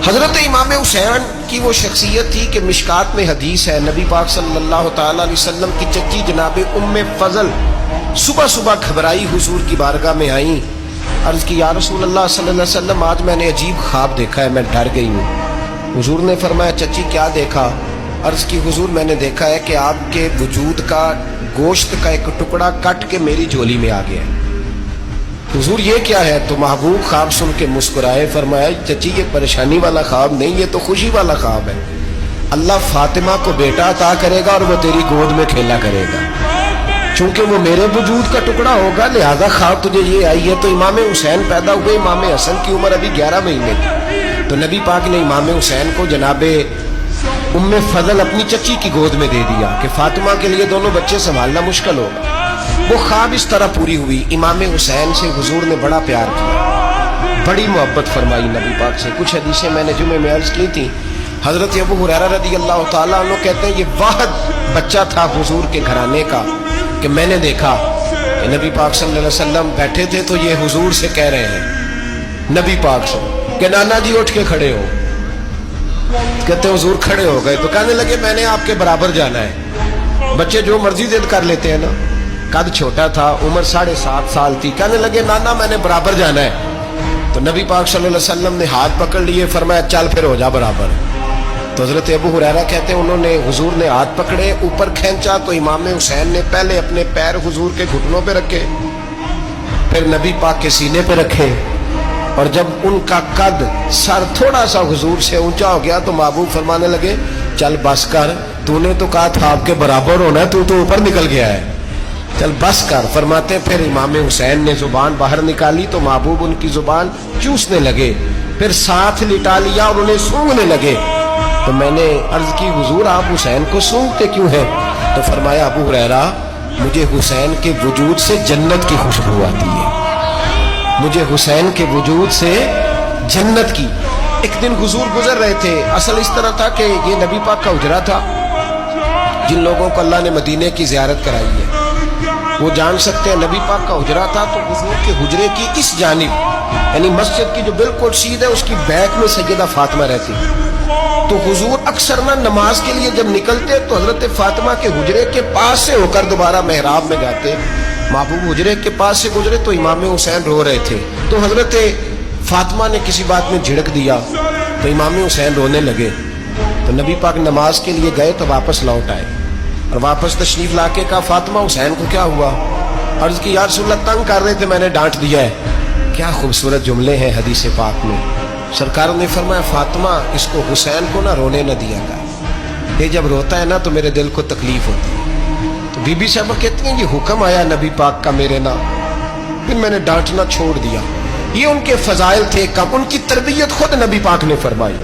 حضرت امام حسین کی وہ شخصیت تھی کہ مشکات میں حدیث ہے، نبی پاک صلی اللہ تعالی علیہ وسلم کی چچی جناب ام فضل صبح صبح گھبرائی حضور کی بارگاہ میں آئیں، عرض کی یا رسول اللہ صلی اللہ علیہ وسلم آج میں نے عجیب خواب دیکھا ہے، میں ڈر گئی ہوں۔ حضور نے فرمایا چچی کیا دیکھا؟ عرض کی حضور میں نے دیکھا ہے کہ آپ کے وجود کا گوشت کا ایک ٹکڑا کٹ کے میری جھولی میں آ گیا ہے۔ حضور یہ کیا ہے؟ تو محبوب خواب سن کے مسکرائے، فرمایا چچی یہ پریشانی والا خواب نہیں، یہ تو خوشی والا خواب ہے، اللہ فاطمہ کو بیٹا عطا کرے گا اور وہ تیری گود میں کھیلا کرے گا، چونکہ وہ میرے وجود کا ٹکڑا ہوگا لہذا خواب تجھے یہ آئی ہے۔ تو امام حسین پیدا ہوئے، امام حسن کی عمر ابھی 11 مہینے تھی، تو نبی پاک نے امام حسین کو جناب ام فضل اپنی چچی کی گود میں دے دیا کہ فاطمہ کے لیے دونوں بچے سنبھالنا مشکل ہوگا۔ وہ خواب اس طرح پوری ہوئی، امام حسین سے حضور نے بڑا پیار کیا، بڑی محبت فرمائی نبی پاک سے۔ کچھ حدیثیں میں نے جمعے میں عرض کی تھیں، حضرت ابو ہریرہ رضی اللہ تعالیٰ عنہ کہتے ہیں یہ واحد بچہ تھا حضور کے گھرانے کا کہ میں نے دیکھا کہ نبی پاک صلی اللہ علیہ وسلم بیٹھے تھے تو یہ حضور سے کہہ رہے ہیں، نبی پاک سے کہ نانا جی اٹھ کے کھڑے ہو، کہتے حضور کھڑے ہو گئے تو کہنے لگے میں نے آپ کے برابر جانا ہے۔ بچے جو مرضی ضد کر لیتے ہیں نا، قد چھوٹا تھا، عمر 7.5 سال تھی، کہنے لگے نانا میں نے برابر جانا ہے۔ تو نبی پاک صلی اللہ علیہ وسلم نے ہاتھ پکڑ لیے، فرمایا چل پھر ہو جا برابر۔ تو حضرت ابو ہریرہ کہتے ہیں انہوں نے حضور نے ہاتھ پکڑے اوپر کھینچا تو امام حسین نے پہلے اپنے پیر حضور کے گھٹنوں پہ رکھے، پھر نبی پاک کے سینے پہ رکھے، اور جب ان کا قد سر تھوڑا سا حضور سے اونچا ہو گیا تو محبوب فرمانے لگے چل بس کر، تو نے تو کہا تھا آپ کے برابر ہونا ہے، تو اوپر نکل گیا ہے، چل بس کر۔ فرماتے پھر امام حسین نے زبان باہر نکالی تو محبوب ان کی زبان چوسنے لگے، پھر ساتھ لٹا لیا اور انہیں سونگھنے لگے۔ تو میں نے عرض کی حضور آپ حسین کو سونگھتے کیوں ہیں؟ تو فرمایا ابو ہریرہ مجھے حسین کے وجود سے جنت کی خوشبو آتی ہے، مجھے حسین کے وجود سے جنت کی۔ ایک دن حضور گزر رہے تھے، اصل اس طرح تھا کہ یہ نبی پاک کا حجرہ تھا، جن لوگوں کو اللہ نے مدینے کی زیارت کرائی ہے وہ جان سکتے ہیں، نبی پاک کا حجرہ تھا تو حضور کے حجرے کی اس جانب یعنی مسجد کی جو بالکل سیدھ ہے اس کی بیک میں سیدہ فاطمہ رہتی، تو حضور اکثر نہ نماز کے لیے جب نکلتے تو حضرت فاطمہ کے حجرے کے پاس سے ہو کر دوبارہ محراب میں جاتے۔ محبوب حجرے کے پاس سے گزرے تو امام حسین رو رہے تھے، تو حضرت فاطمہ نے کسی بات میں جھڑک دیا تو امام حسین رونے لگے، تو نبی پاک نماز کے لیے گئے تو واپس لوٹ آئے اور واپس تشریف لا کے کہا فاطمہ حسین کو کیا ہوا؟ عرض کی یا رسول اللہ تنگ کر رہے تھے میں نے ڈانٹ دیا ہے۔ کیا خوبصورت جملے ہیں حدیث پاک میں، سرکار نے فرمایا فاطمہ اس کو حسین کو نہ رونے نہ دیا گا، یہ جب روتا ہے نا تو میرے دل کو تکلیف ہوتی ہے۔ تو بی بی صاحبہ کہتی ہیں یہ حکم آیا نبی پاک کا میرے نام، پھر میں نے ڈانٹنا چھوڑ دیا۔ یہ ان کے فضائل تھے، کم ان کی تربیت خود نبی پاک نے فرمائی۔